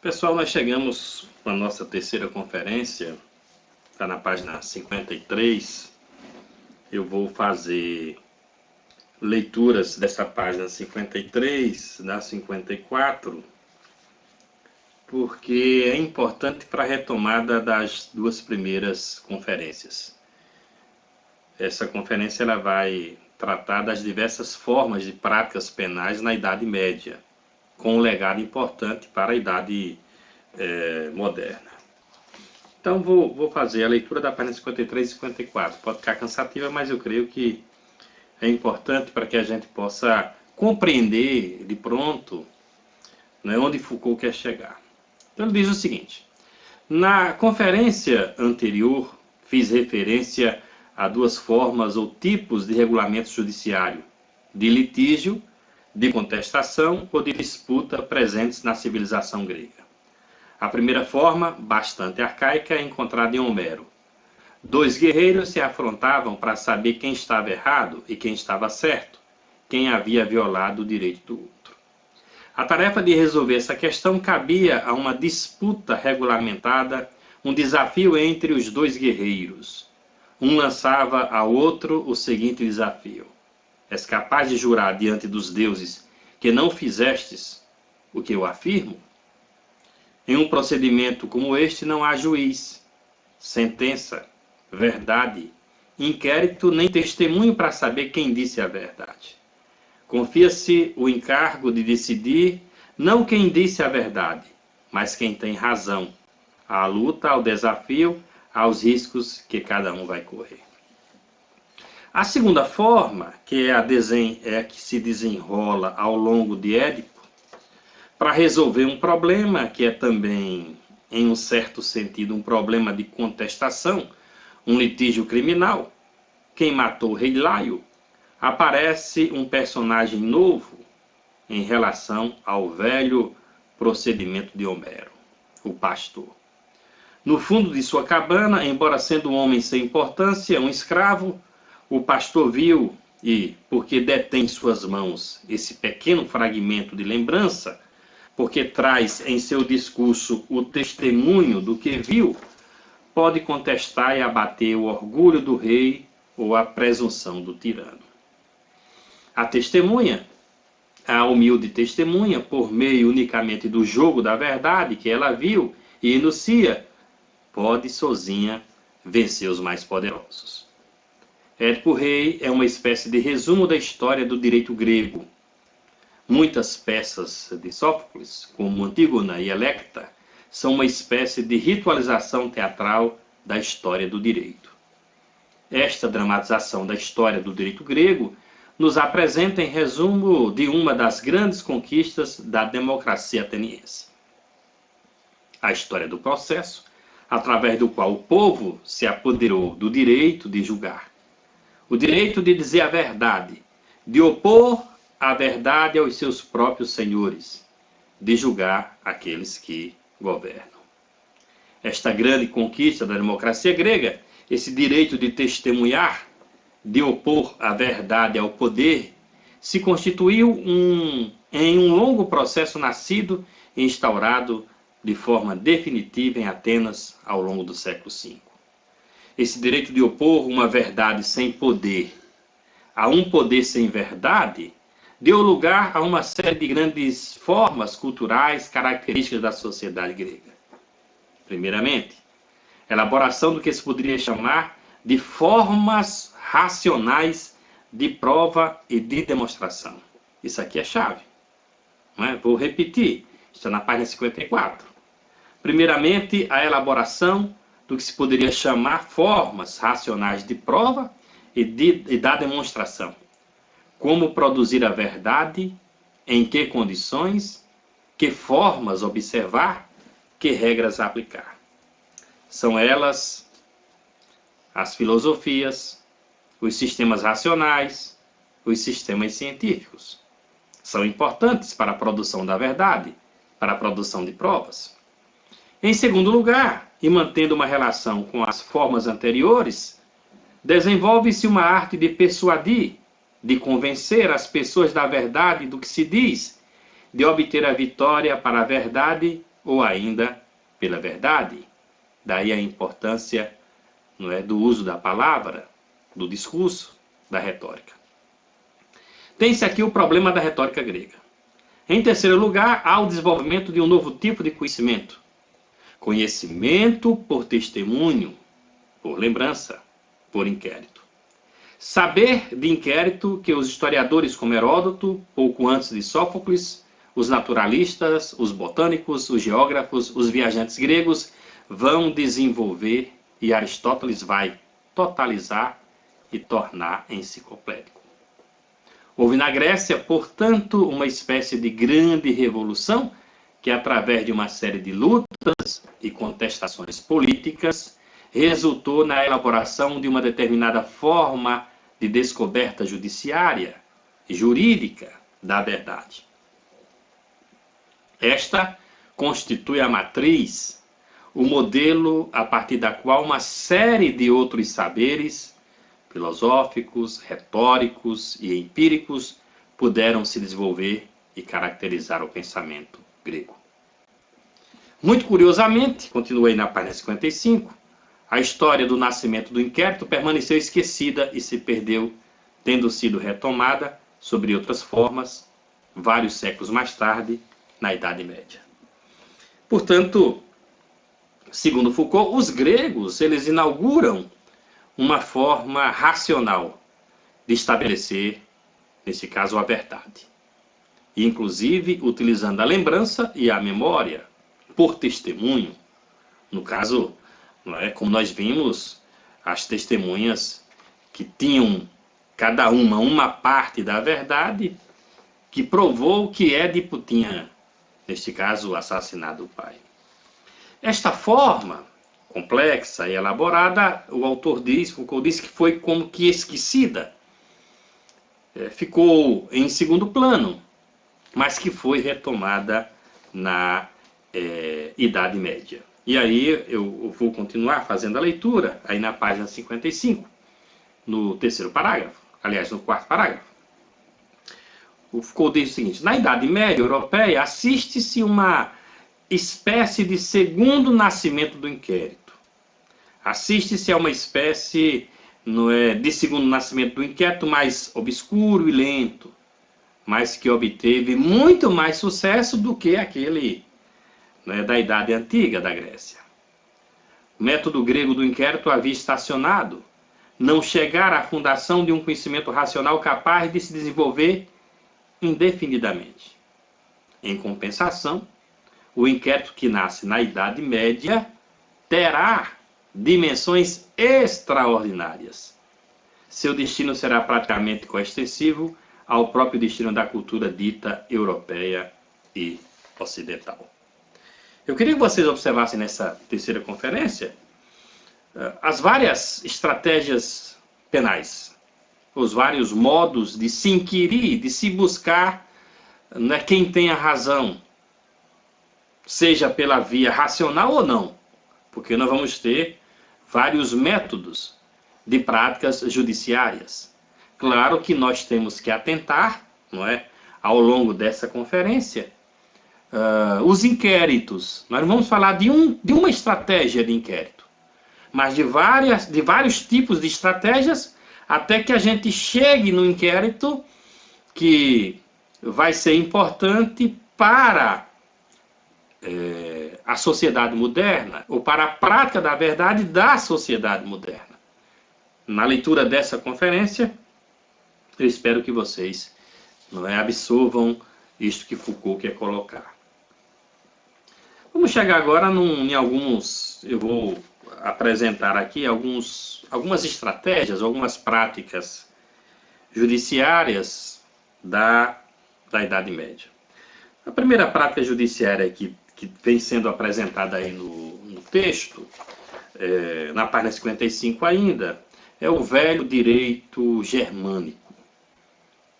Pessoal, nós chegamos com a nossa terceira conferência, está na página 53. Eu vou fazer leituras dessa página 53, da 54, porque é importante para a retomada das duas primeiras conferências. Essa conferência ela vai tratar das diversas formas de práticas penais na Idade Média, com um legado importante para a Idade moderna. Então vou fazer a leitura da página 53 e 54. Pode ficar cansativa, mas eu creio que é importante para que a gente possa compreender de pronto, né, onde Foucault quer chegar. Então ele diz o seguinte: na conferência anterior fiz referência a duas formas ou tipos de regulamento judiciário, de litígio, de contestação ou de disputa presentes na civilização grega. A primeira forma, bastante arcaica, é encontrada em Homero. Dois guerreiros se afrontavam para saber quem estava errado e quem estava certo, quem havia violado o direito do outro. A tarefa de resolver essa questão cabia a uma disputa regulamentada, um desafio entre os dois guerreiros. Um lançava ao outro o seguinte desafio: és capaz de jurar diante dos deuses que não fizestes o que eu afirmo? Em um procedimento como este não há juiz, sentença, verdade, inquérito nem testemunho para saber quem disse a verdade. Confia-se o encargo de decidir não quem disse a verdade, mas quem tem razão, à luta, ao desafio, aos riscos que cada um vai correr. A segunda forma, que é a que se desenrola ao longo de Édipo, para resolver um problema que é também, em um certo sentido, um problema de contestação, um litígio criminal, quem matou o rei Laio, aparece um personagem novo em relação ao velho procedimento de Homero, o pastor. No fundo de sua cabana, embora sendo um homem sem importância, um escravo, o pastor viu e, porque detém em suas mãos esse pequeno fragmento de lembrança, porque traz em seu discurso o testemunho do que viu, pode contestar e abater o orgulho do rei ou a presunção do tirano. A testemunha, a humilde testemunha, por meio unicamente do jogo da verdade que ela viu e enuncia, pode sozinha vencer os mais poderosos. Édipo Rei é uma espécie de resumo da história do direito grego. Muitas peças de Sófocles, como Antígona e Electra, são uma espécie de ritualização teatral da história do direito. Esta dramatização da história do direito grego nos apresenta em resumo de uma das grandes conquistas da democracia ateniense. A história do processo, através do qual o povo se apoderou do direito de julgar, o direito de dizer a verdade, de opor a verdade aos seus próprios senhores, de julgar aqueles que governam. Esta grande conquista da democracia grega, esse direito de testemunhar, de opor a verdade ao poder, se constituiu em um longo processo nascido e instaurado de forma definitiva em Atenas ao longo do século V. Esse direito de opor uma verdade sem poder a um poder sem verdade deu lugar a uma série de grandes formas culturais características da sociedade grega. Primeiramente, elaboração do que se poderia chamar de formas racionais de prova e de demonstração. Isso aqui é chave. Não é? Vou repetir, está na página 54. Primeiramente, a elaboração do que se poderia chamar formas racionais de prova e da demonstração. Como produzir a verdade, em que condições, que formas observar, que regras aplicar. São elas as filosofias, os sistemas racionais, os sistemas científicos. São importantes para a produção da verdade, para a produção de provas. Em segundo lugar, e mantendo uma relação com as formas anteriores, desenvolve-se uma arte de persuadir, de convencer as pessoas da verdade do que se diz, de obter a vitória para a verdade ou ainda pela verdade. Daí a importância, não é, do uso da palavra, do discurso, da retórica. Tem-se aqui o problema da retórica grega. Em terceiro lugar, há o desenvolvimento de um novo tipo de conhecimento. Conhecimento por testemunho, por lembrança, por inquérito. Saber de inquérito que os historiadores como Heródoto, pouco antes de Sófocles, os naturalistas, os botânicos, os geógrafos, os viajantes gregos vão desenvolver e Aristóteles vai totalizar e tornar enciclopédico. Houve na Grécia, portanto, uma espécie de grande revolução que, através de uma série de lutas e contestações políticas, resultou na elaboração de uma determinada forma de descoberta judiciária e jurídica da verdade. Esta constitui a matriz, o modelo a partir da qual uma série de outros saberes filosóficos, retóricos e empíricos puderam se desenvolver e caracterizar o pensamento grego. Muito curiosamente, continuei na página 55, a história do nascimento do inquérito permaneceu esquecida e se perdeu, tendo sido retomada, sob outras formas, vários séculos mais tarde, na Idade Média. Portanto, segundo Foucault, os gregos eles inauguram uma forma racional de estabelecer, nesse caso, a verdade. Inclusive, utilizando a lembrança e a memória por testemunho. No caso, não é, como nós vimos, as testemunhas que tinham cada uma parte da verdade que provou que Édipo tinha, neste caso, assassinado o pai. Esta forma complexa e elaborada, o autor diz, Foucault diz que foi como que esquecida, ficou em segundo plano, mas que foi retomada na Idade Média. E aí eu vou continuar fazendo a leitura, aí na página 55, no terceiro parágrafo, aliás, no quarto parágrafo. O Foucault diz o seguinte: na Idade Média europeia assiste-se uma espécie de segundo nascimento do inquérito. Assiste-se a uma espécie de segundo nascimento do inquérito mais obscuro e lento, mas que obteve muito mais sucesso do que aquele da Idade Antiga da Grécia. O método grego do inquérito havia estacionado, não chegar à fundação de um conhecimento racional capaz de se desenvolver indefinidamente. Em compensação, o inquérito que nasce na Idade Média terá dimensões extraordinárias. Seu destino será praticamente coextensivo ao próprio destino da cultura dita europeia e ocidental. Eu queria que vocês observassem nessa terceira conferência as várias estratégias penais, os vários modos de se inquirir, de se buscar quem tem a razão, seja pela via racional ou não, porque nós vamos ter vários métodos de práticas judiciárias. Claro que nós temos que atentar, ao longo dessa conferência, os inquéritos. Nós não vamos falar de uma estratégia de inquérito, mas de vários tipos de estratégias, até que a gente chegue no inquérito que vai ser importante para a sociedade moderna, ou para a prática da verdade da sociedade moderna. Na leitura dessa conferência, eu espero que vocês absorvam isto que Foucault quer colocar. Vamos chegar agora em alguns, eu vou apresentar aqui algumas estratégias, algumas práticas judiciárias da Idade Média. A primeira prática judiciária que vem sendo apresentada aí no texto, na página 55 ainda, é o velho direito germânico.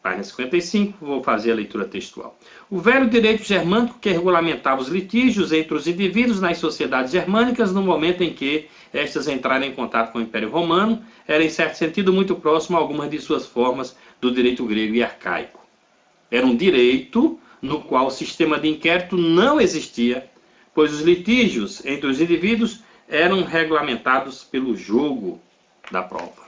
Página 55, vou fazer a leitura textual. O velho direito germânico que regulamentava os litígios entre os indivíduos nas sociedades germânicas no momento em que estas entraram em contato com o Império Romano era, em certo sentido, muito próximo a algumas de suas formas do direito grego e arcaico. Era um direito no qual o sistema de inquérito não existia, pois os litígios entre os indivíduos eram regulamentados pelo jogo da prova.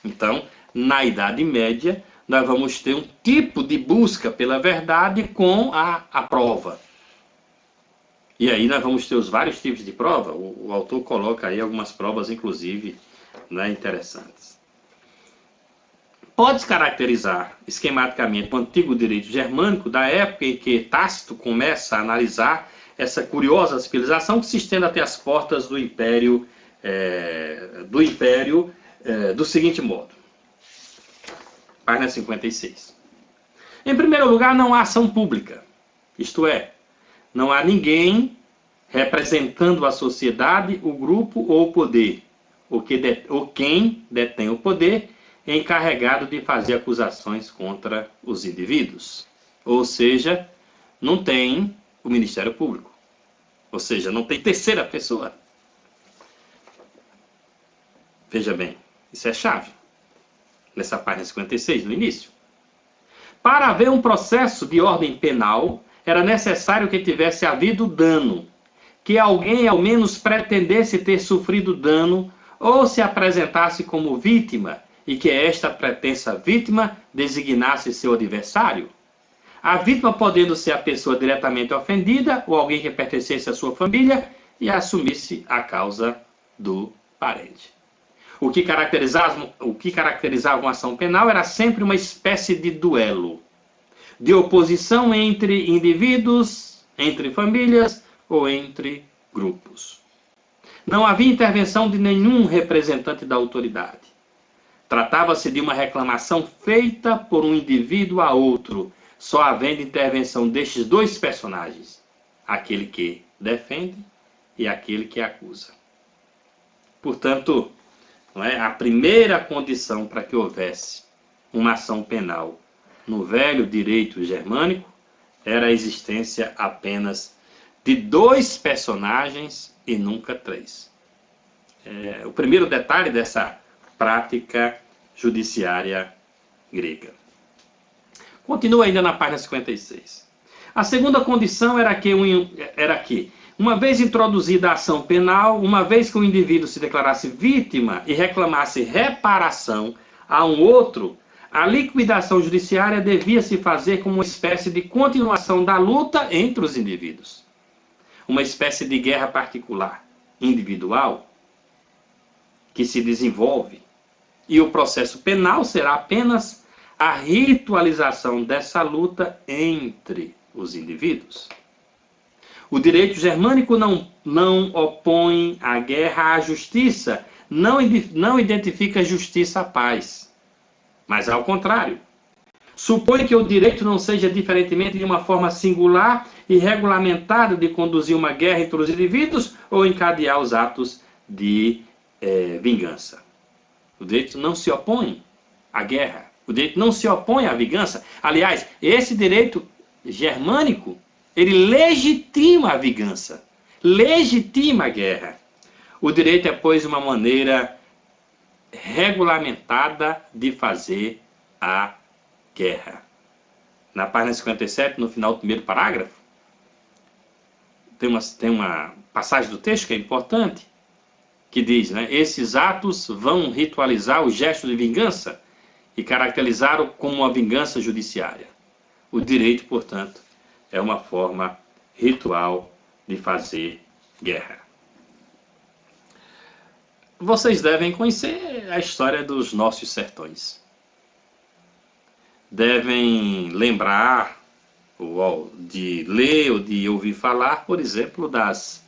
Então, na Idade Média, nós vamos ter um tipo de busca pela verdade com a prova. E aí nós vamos ter os vários tipos de prova. O autor coloca aí algumas provas, inclusive, né, interessantes. Pode-se caracterizar esquematicamente o antigo direito germânico da época em que Tácito começa a analisar essa curiosa civilização que se estende até as portas do Império do seguinte modo. Página 56. Em primeiro lugar, não há ação pública. Isto é, não há ninguém representando a sociedade, o grupo ou o poder, ou quem detém o poder encarregado de fazer acusações contra os indivíduos. Ou seja, não tem o Ministério Público. Ou seja, não tem terceira pessoa. Veja bem, isso é chave. Nessa página 56, no início. Para haver um processo de ordem penal, era necessário que tivesse havido dano, que alguém ao menos pretendesse ter sofrido dano ou se apresentasse como vítima e que esta pretensa vítima designasse seu adversário. A vítima podendo ser a pessoa diretamente ofendida ou alguém que pertencesse à sua família e assumisse a causa do parente. O que caracterizava uma ação penal era sempre uma espécie de duelo, de oposição entre indivíduos, entre famílias ou entre grupos. Não havia intervenção de nenhum representante da autoridade. Tratava-se de uma reclamação feita por um indivíduo a outro, só havendo intervenção destes dois personagens, aquele que defende e aquele que acusa. Portanto, a primeira condição para que houvesse uma ação penal no velho direito germânico era a existência apenas de dois personagens e nunca três. O primeiro detalhe dessa prática judiciária grega. Continua ainda na página 56. A segunda condição era que, uma vez introduzida a ação penal, uma vez que o indivíduo se declarasse vítima e reclamasse reparação a um outro, a liquidação judiciária devia se fazer como uma espécie de continuação da luta entre os indivíduos. Uma espécie de guerra particular, individual, que se desenvolve. E o processo penal será apenas a ritualização dessa luta entre os indivíduos. O direito germânico não opõe a guerra à justiça, não identifica justiça à paz, mas ao contrário. Supõe que o direito não seja diferentemente de uma forma singular e regulamentada de conduzir uma guerra entre os indivíduos ou encadear os atos de vingança. O direito não se opõe à guerra. O direito não se opõe à vingança. Aliás, esse direito germânico, ele legitima a vingança, legitima a guerra. O direito é, pois, uma maneira regulamentada de fazer a guerra. Na página 57, no final do primeiro parágrafo, tem uma passagem do texto que é importante, que diz, esses atos vão ritualizar o gesto de vingança e caracterizá-lo como uma vingança judiciária. O direito, portanto, é uma forma ritual de fazer guerra. Vocês devem conhecer a história dos nossos sertões. Devem lembrar ou de ler ou de ouvir falar, por exemplo, das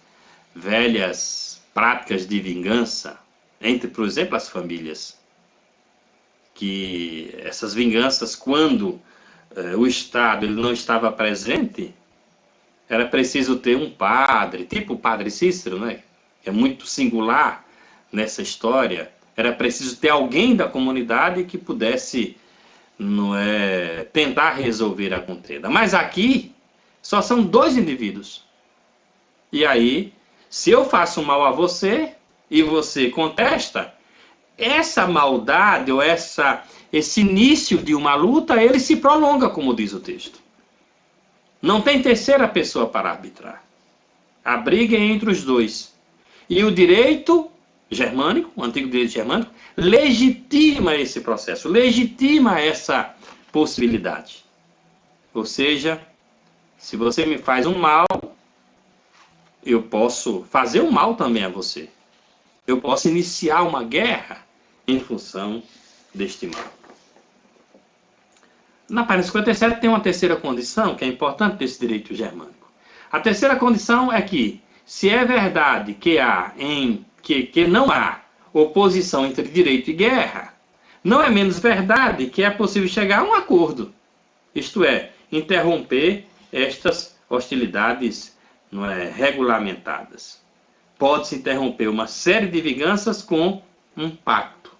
velhas práticas de vingança entre, por exemplo, as famílias. Que essas vinganças, quando o Estado ele não estava presente, era preciso ter um padre, tipo o padre Cícero, que é muito singular nessa história. Era preciso ter alguém da comunidade que pudesse tentar resolver a contenda. Mas aqui só são dois indivíduos. E aí, se eu faço mal a você e você contesta, essa maldade ou esse início de uma luta, ele se prolonga, como diz o texto. Não tem terceira pessoa para arbitrar. A briga é entre os dois. E o direito germânico, o antigo direito germânico, legitima esse processo, legitima essa possibilidade. Ou seja, se você me faz um mal, eu posso fazer um mal também a você. Eu posso iniciar uma guerra em função deste mal. Na página 57 tem uma terceira condição que é importante desse direito germânico. A terceira condição é que, se é verdade que não há oposição entre direito e guerra, não é menos verdade que é possível chegar a um acordo. Isto é, interromper estas hostilidades regulamentadas. Pode-se interromper uma série de vinganças com um pacto.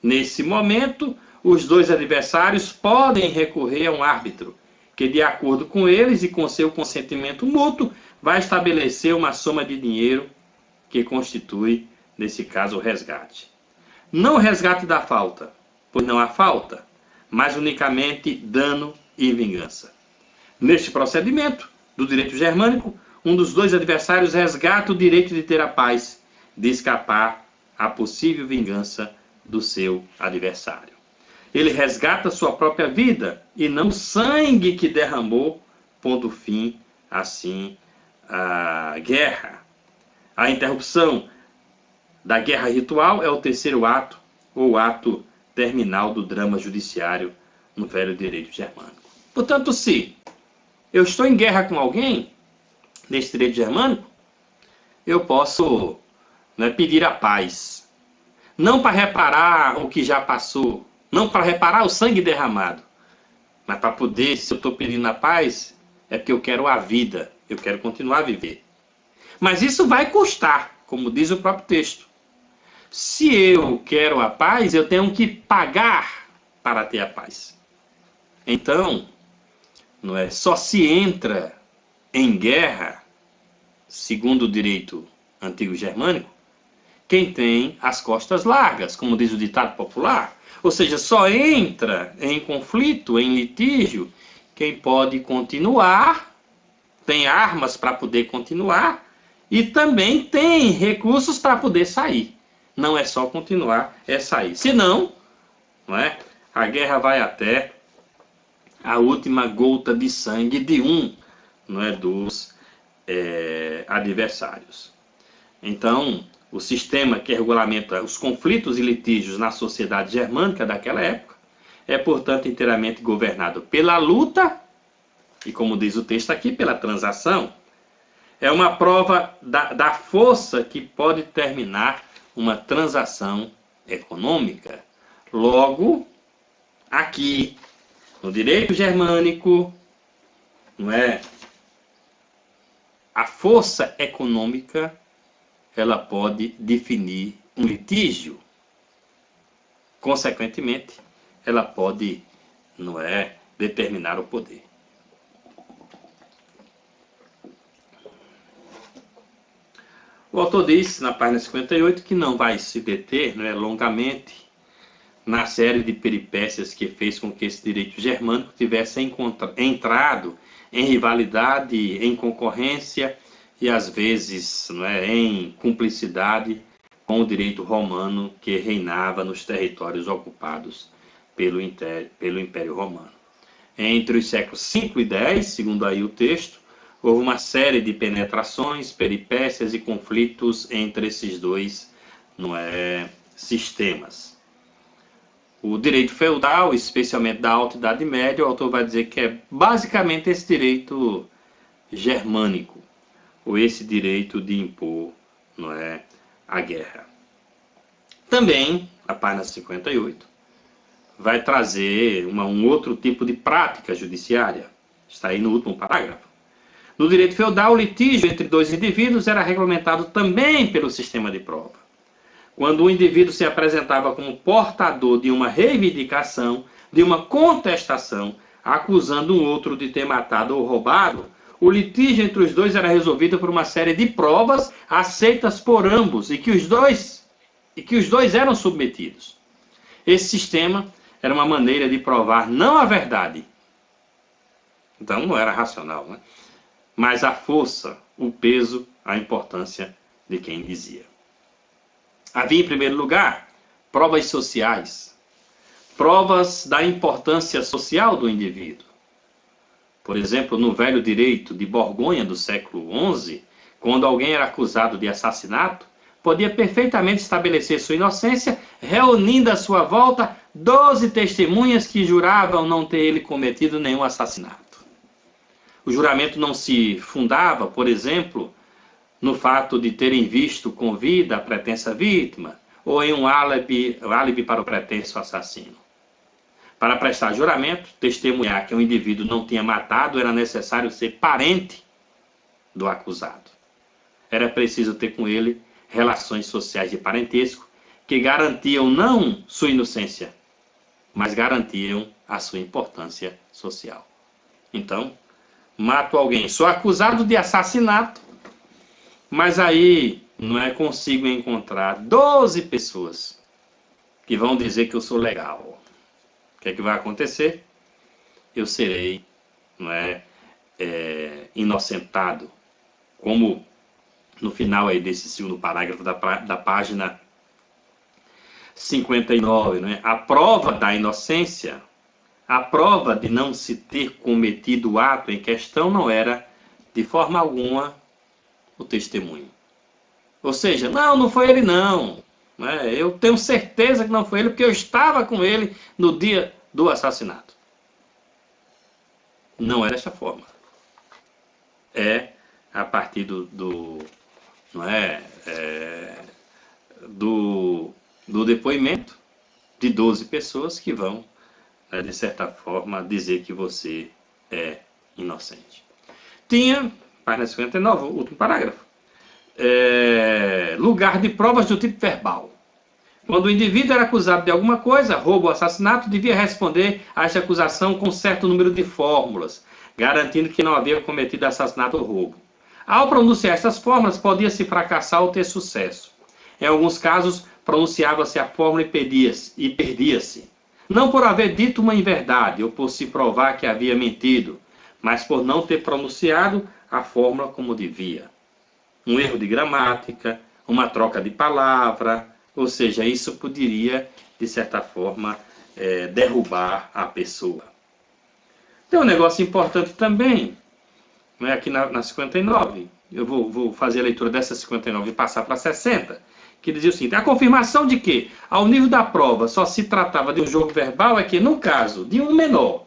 Nesse momento, os dois adversários podem recorrer a um árbitro, que, de acordo com eles e com seu consentimento mútuo, vai estabelecer uma soma de dinheiro que constitui, nesse caso, o resgate. Não o resgate da falta, pois não há falta, mas unicamente dano e vingança. Neste procedimento do direito germânico, um dos dois adversários resgata o direito de ter a paz, de escapar à possível vingança do seu adversário. Ele resgata sua própria vida e não o sangue que derramou, pondo fim, assim, à guerra. A interrupção da guerra ritual é o terceiro ato, ou ato terminal do drama judiciário no velho direito germânico. Portanto, se eu estou em guerra com alguém, nesse direito germânico, eu posso pedir a paz. Não para reparar o que já passou, não para reparar o sangue derramado, mas para poder, se eu estou pedindo a paz, é porque eu quero a vida, eu quero continuar a viver. Mas isso vai custar, como diz o próprio texto. Se eu quero a paz, eu tenho que pagar para ter a paz. Então, não é só se entra em guerra, segundo o direito antigo germânico, quem tem as costas largas, como diz o ditado popular. Ou seja, só entra em conflito, em litígio, quem pode continuar, tem armas para poder continuar e também tem recursos para poder sair. Não é só continuar, é sair. Senão, a guerra vai até a última gota de sangue de um dos adversários. Então, o sistema que regulamenta os conflitos e litígios na sociedade germânica daquela época é, portanto, inteiramente governado pela luta e, como diz o texto aqui, pela transação. É uma prova da força que pode terminar uma transação econômica. Logo, aqui, no direito germânico, a força econômica ela pode definir um litígio. Consequentemente, ela pode, determinar o poder. O autor diz, na página 58, que não vai se deter longamente na série de peripécias que fez com que esse direito germânico tivesse entrado em rivalidade, em concorrência e, às vezes, em cumplicidade com o direito romano que reinava nos territórios ocupados pelo Império Romano. Entre os séculos 5 e 10, segundo aí o texto, houve uma série de penetrações, peripécias e conflitos entre esses dois sistemas. O direito feudal, especialmente da Alta Idade Média, o autor vai dizer que é basicamente esse direito germânico, ou esse direito de impor a guerra. Também, a página 58, vai trazer um outro tipo de prática judiciária. Está aí no último parágrafo. No direito feudal, o litígio entre dois indivíduos era regulamentado também pelo sistema de prova. Quando um indivíduo se apresentava como portador de uma reivindicação, de uma contestação, acusando um outro de ter matado ou roubado, o litígio entre os dois era resolvido por uma série de provas aceitas por ambos e que os dois eram submetidos. Esse sistema era uma maneira de provar não a verdade, então não era racional, mas a força, o peso, a importância de quem dizia. Havia, em primeiro lugar, provas sociais, provas da importância social do indivíduo. Por exemplo, no Velho Direito de Borgonha do século XI, quando alguém era acusado de assassinato, podia perfeitamente estabelecer sua inocência, reunindo à sua volta 12 testemunhas que juravam não ter ele cometido nenhum assassinato. O juramento não se fundava, por exemplo, no fato de terem visto com vida a pretensa vítima, ou em um álibi para o pretenso assassino. Para prestar juramento, testemunhar que o indivíduo não tinha matado, era necessário ser parente do acusado. Era preciso ter com ele relações sociais de parentesco que garantiam não sua inocência, mas garantiam a sua importância social. Então, mato alguém, sou acusado de assassinato, mas aí não é consigo encontrar 12 pessoas que vão dizer que eu sou legal. O que é que vai acontecer? Eu serei, inocentado, como no final aí desse segundo parágrafo da página 59, a prova da inocência, a prova de não se ter cometido o ato em questão não era, de forma alguma, o testemunho. Ou seja, não foi ele não. Eu tenho certeza que não foi ele, porque eu estava com ele no dia do assassinato. Não é dessa forma. É a partir do depoimento de 12 pessoas que vão, de certa forma, dizer que você é inocente. Tinha, página 59, o último parágrafo, lugar de provas do tipo verbal. Quando o indivíduo era acusado de alguma coisa, roubo ou assassinato, devia responder a esta acusação com certo número de fórmulas, garantindo que não havia cometido assassinato ou roubo. Ao pronunciar estas fórmulas, podia-se fracassar ou ter sucesso. Em alguns casos, pronunciava-se a fórmula e perdia-se. Não por haver dito uma inverdade ou por se provar que havia mentido, mas por não ter pronunciado a fórmula como devia. Um erro de gramática, uma troca de palavra, ou seja, isso poderia, de certa forma, derrubar a pessoa. Tem um negócio importante também, aqui na 59, eu vou fazer a leitura dessa 59 e passar para 60, que dizia o seguinte: a confirmação de que, ao nível da prova, só se tratava de um jogo verbal é que, no caso de um menor,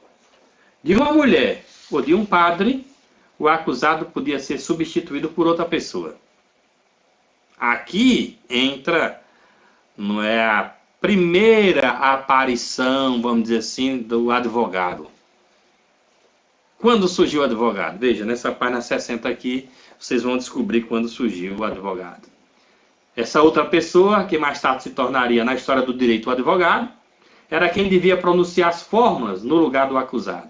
de uma mulher ou de um padre, o acusado podia ser substituído por outra pessoa. Aqui entra, a primeira aparição, vamos dizer assim, do advogado. Quando surgiu o advogado? Veja, nessa página 60 aqui, vocês vão descobrir quando surgiu o advogado. Essa outra pessoa, que mais tarde se tornaria, na história do direito, o advogado, era quem devia pronunciar as fórmulas no lugar do acusado.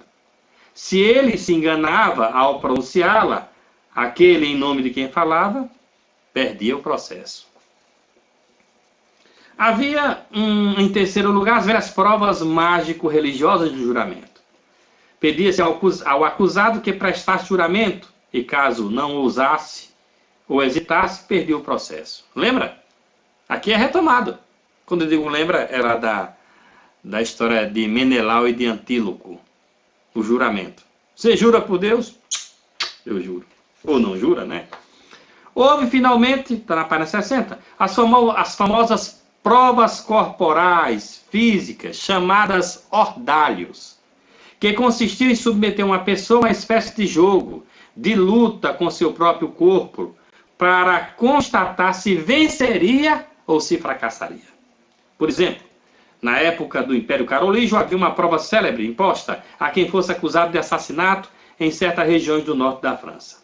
Se ele se enganava ao pronunciá-la, aquele em nome de quem falava, perdia o processo. Havia, em terceiro lugar, as velhas provas mágico-religiosas do juramento. Pedia-se ao acusado que prestasse juramento, e caso não ousasse ou hesitasse, perdia o processo. Lembra? Aqui é retomado. Quando eu digo lembra, é lá da história de Menelau e de Antíloco, o juramento. Você jura por Deus? Eu juro. Ou não jura, né? Houve, finalmente, está na página 60, as famosas provas corporais, físicas, chamadas ordalhos, que consistiam em submeter uma pessoa a uma espécie de jogo, de luta com seu próprio corpo, para constatar se venceria ou se fracassaria. Por exemplo, na época do Império Carolíngio, havia uma prova célebre imposta a quem fosse acusado de assassinato em certas regiões do norte da França.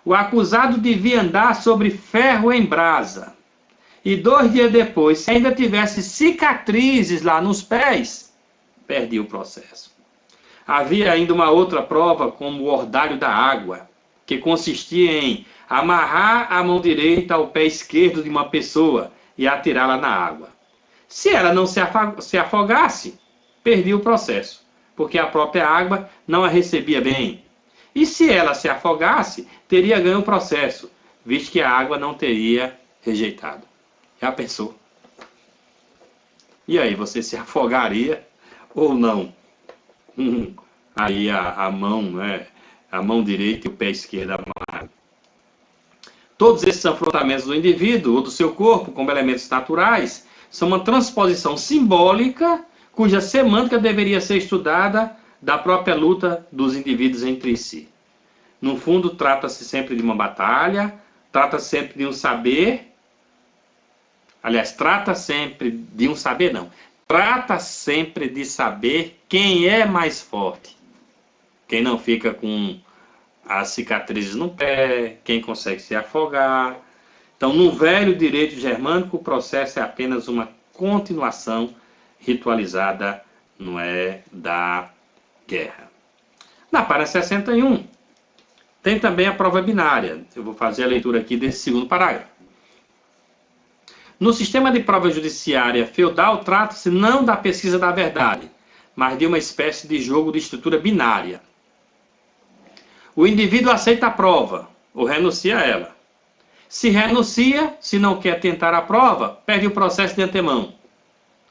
O acusado devia andar sobre ferro em brasa. E 2 dias depois, se ainda tivesse cicatrizes lá nos pés, perdia o processo. Havia ainda uma outra prova, como o ordalho da água, que consistia em amarrar a mão direita ao pé esquerdo de uma pessoa e atirá-la na água. Se ela não se afogasse, perdia o processo, porque a própria água não a recebia bem. E se ela se afogasse, teria ganho o processo, visto que a água não teria rejeitado. Já pensou? E aí, você se afogaria ou não? Aí a mão, né? A mão direita e o pé esquerdo amarrado. Todos esses afrontamentos do indivíduo ou do seu corpo como elementos naturais são uma transposição simbólica cuja semântica deveria ser estudada da própria luta dos indivíduos entre si. No fundo, trata-se sempre de uma batalha, trata-se sempre de um saber. Aliás, trata sempre de um saber, não. Trata sempre de saber quem é mais forte. Quem não fica com as cicatrizes no pé, quem consegue se afogar. Então, no velho direito germânico, o processo é apenas uma continuação ritualizada, não é, da guerra. Na página 61, tem também a prova binária. Eu vou fazer a leitura aqui desse segundo parágrafo. No sistema de prova judiciária feudal, trata-se não da pesquisa da verdade, mas de uma espécie de jogo de estrutura binária. O indivíduo aceita a prova, ou renuncia a ela. Se renuncia, se não quer tentar a prova, perde o processo de antemão.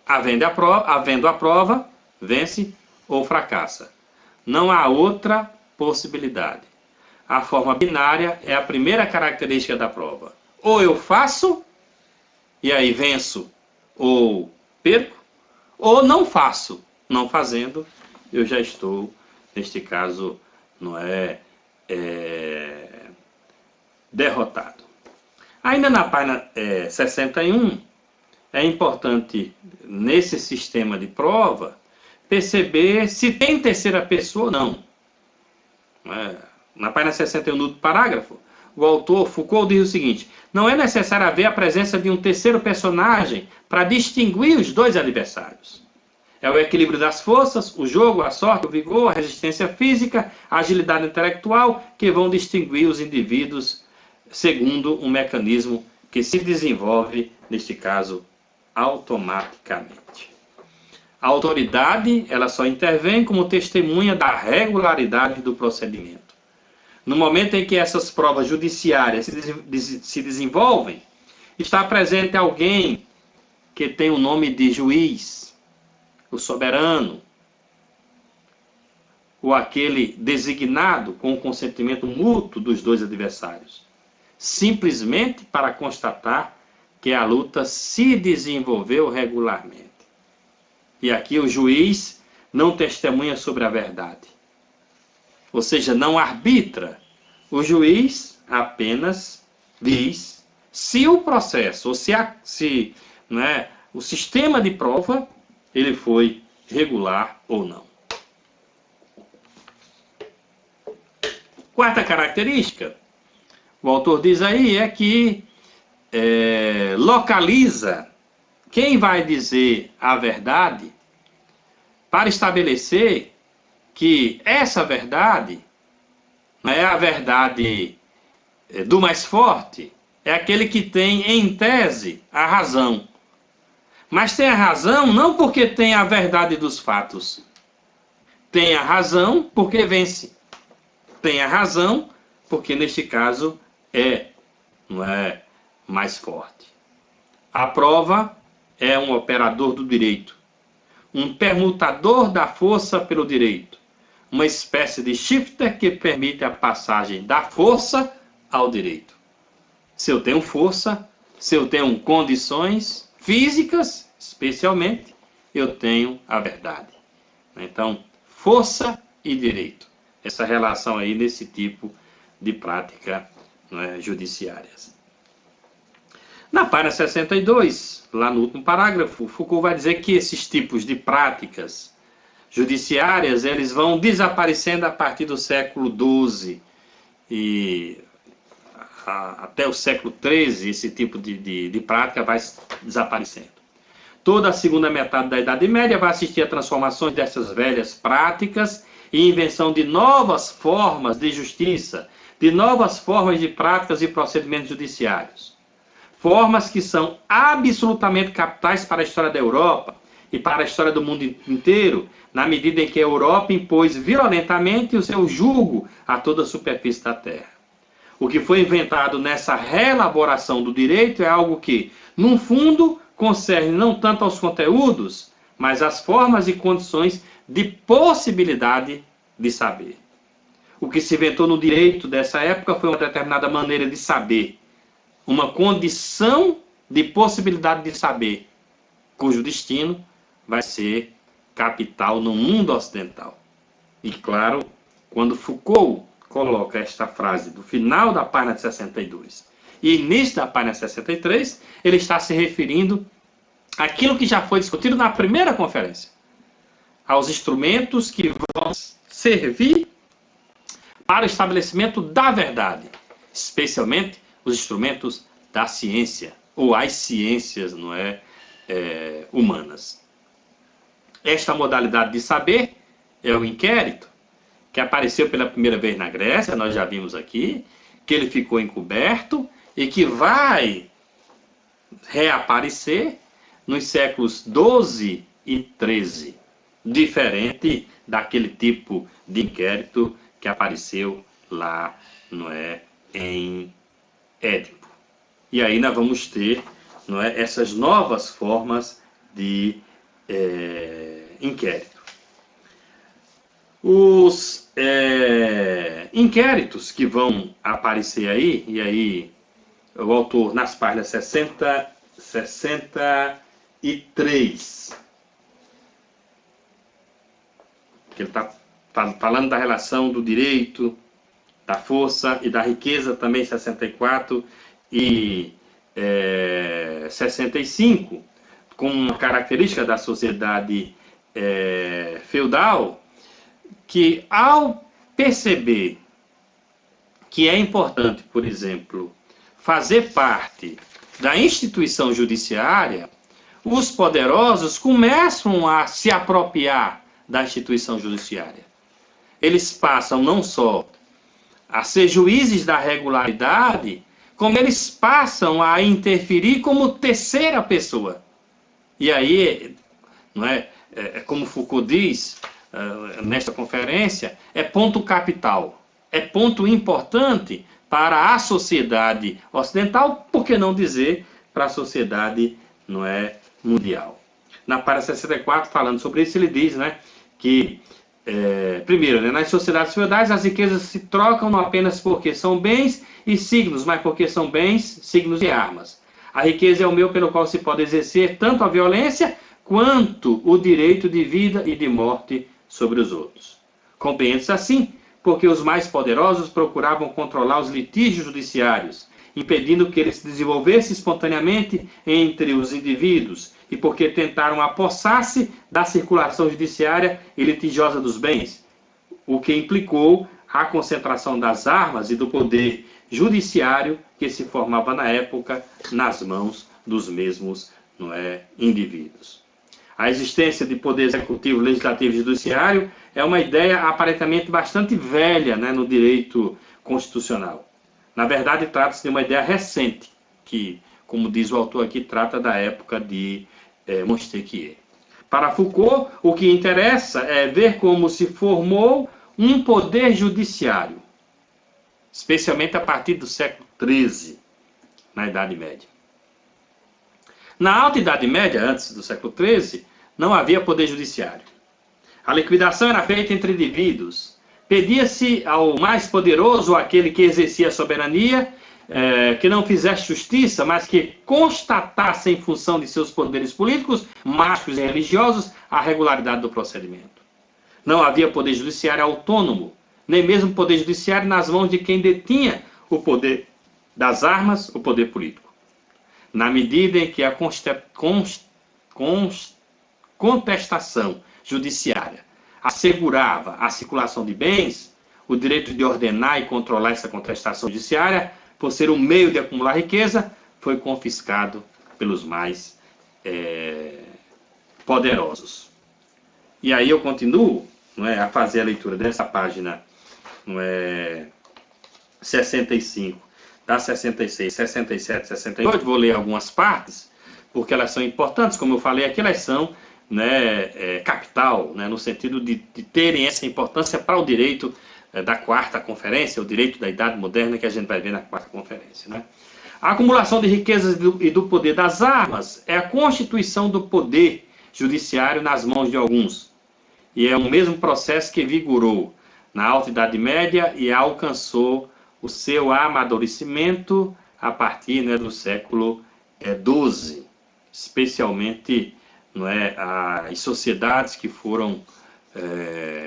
Havendo a prova, vence ou fracassa. Não há outra possibilidade. A forma binária é a primeira característica da prova. Ou eu faço, e aí venço ou perco, ou não faço. Não fazendo, eu já estou, neste caso, não é, derrotado. Ainda na página 61, é importante, nesse sistema de prova, perceber se tem terceira pessoa ou não. Na página 61 do parágrafo, o autor Foucault diz o seguinte: não é necessário haver a presença de um terceiro personagem para distinguir os dois adversários. É o equilíbrio das forças, o jogo, a sorte, o vigor, a resistência física, a agilidade intelectual que vão distinguir os indivíduos segundo um mecanismo que se desenvolve, neste caso, automaticamente. A autoridade, ela só intervém como testemunha da regularidade do procedimento. No momento em que essas provas judiciárias se desenvolvem, está presente alguém que tem o nome de juiz, o soberano, ou aquele designado com o consentimento mútuo dos dois adversários, simplesmente para constatar que a luta se desenvolveu regularmente. E aqui o juiz não testemunha sobre a verdade, ou seja, não arbitra. O juiz apenas diz se o processo, ou se o sistema de prova, ele foi regular ou não. Quarta característica, o autor diz aí, é que localiza quem vai dizer a verdade para estabelecer que essa verdade não é a verdade do mais forte, é aquele que tem, em tese, a razão. Mas tem a razão não porque tem a verdade dos fatos. Tem a razão porque vence. Tem a razão porque, neste caso, não é mais forte. A prova é um operador do direito, um permutador da força pelo direito, uma espécie de shifter que permite a passagem da força ao direito. Se eu tenho força, se eu tenho condições físicas, especialmente, eu tenho a verdade. Então, força e direito. Essa relação aí nesse tipo de prática, judiciárias. Na página 62, lá no último parágrafo, Foucault vai dizer que esses tipos de práticas judiciárias, eles vão desaparecendo a partir do século XII e até o século XIII, esse tipo de prática vai desaparecendo. Toda a segunda metade da Idade Média vai assistir a transformações dessas velhas práticas e invenção de novas formas de justiça, de novas formas de práticas e procedimentos judiciários. Formas que são absolutamente capitais para a história da Europa e para a história do mundo inteiro, na medida em que a Europa impôs violentamente o seu jugo a toda a superfície da Terra. O que foi inventado nessa reelaboração do direito é algo que, no fundo, concerne não tanto aos conteúdos, mas às formas e condições de possibilidade de saber. O que se inventou no direito dessa época foi uma determinada maneira de saber, uma condição de possibilidade de saber, cujo destino vai ser capital no mundo ocidental. E claro, quando Foucault coloca esta frase do final da página 62 e início da página 63, ele está se referindo àquilo que já foi discutido na primeira conferência, aos instrumentos que vão servir para o estabelecimento da verdade, especialmente os instrumentos da ciência, ou as ciências, não é, humanas. Esta modalidade de saber é o inquérito, que apareceu pela primeira vez na Grécia, nós já vimos aqui, que ele ficou encoberto e que vai reaparecer nos séculos XII e XIII, diferente daquele tipo de inquérito que apareceu lá, não é, em Édipo. E aí nós vamos ter, não é, essas novas formas de inquérito. Os inquéritos que vão aparecer aí, e aí o autor nas páginas 63, que ele está falando da relação do direito, da força e da riqueza, também 64 e 65, com uma característica da sociedade feudal, que ao perceber que é importante, por exemplo, fazer parte da instituição judiciária, os poderosos começam a se apropriar da instituição judiciária. Eles passam não só a ser juízes da regularidade, como eles passam a interferir como terceira pessoa. E aí, não é, como Foucault diz nesta conferência, é ponto capital, é ponto importante para a sociedade ocidental, por que não dizer para a sociedade, não é, mundial. Na página 64, falando sobre isso, ele diz, né, que primeiro, né, nas sociedades feudais as riquezas se trocam não apenas porque são bens e signos, mas porque são bens, signos e armas. A riqueza é o meio pelo qual se pode exercer tanto a violência quanto o direito de vida e de morte sobre os outros. Compreende-se assim, porque os mais poderosos procuravam controlar os litígios judiciários, impedindo que eles se desenvolvessem espontaneamente entre os indivíduos, e porque tentaram apossar-se da circulação judiciária e litigiosa dos bens, o que implicou a concentração das armas e do poder judiciário que se formava na época nas mãos dos mesmos, não é, indivíduos. A existência de poder executivo, legislativo e judiciário é uma ideia aparentemente bastante velha, né, no direito constitucional. Na verdade, trata-se de uma ideia recente, que, como diz o autor aqui, trata da época de Montesquieu. Para Foucault, o que interessa é ver como se formou um poder judiciário, especialmente a partir do século XIII, na Idade Média. Na Alta Idade Média, antes do século XIII, não havia poder judiciário. A liquidação era feita entre indivíduos. Pedia-se ao mais poderoso, aquele que exercia a soberania, que não fizesse justiça, mas que constatasse em função de seus poderes políticos, mágicos e religiosos, a regularidade do procedimento. Não havia poder judiciário autônomo, nem mesmo poder judiciário nas mãos de quem detinha o poder das armas, o poder político. Na medida em que a contestação judiciária assegurava a circulação de bens, o direito de ordenar e controlar essa contestação judiciária, por ser um meio de acumular riqueza, foi confiscado pelos mais poderosos. E aí eu continuo, não é, a fazer a leitura dessa página, não é, 65, da 66, 67, 68. Vou ler algumas partes, porque elas são importantes. Como eu falei aqui, elas são né, capital, né, no sentido de terem essa importância para o direito da quarta conferência, o direito da idade moderna, que a gente vai ver na quarta conferência. Né? A acumulação de riquezas e do poder das armas é a constituição do poder judiciário nas mãos de alguns. E é o mesmo processo que vigorou na Alta Idade Média e alcançou o seu amadurecimento a partir, né, do século XII, especialmente, não é, as sociedades que foram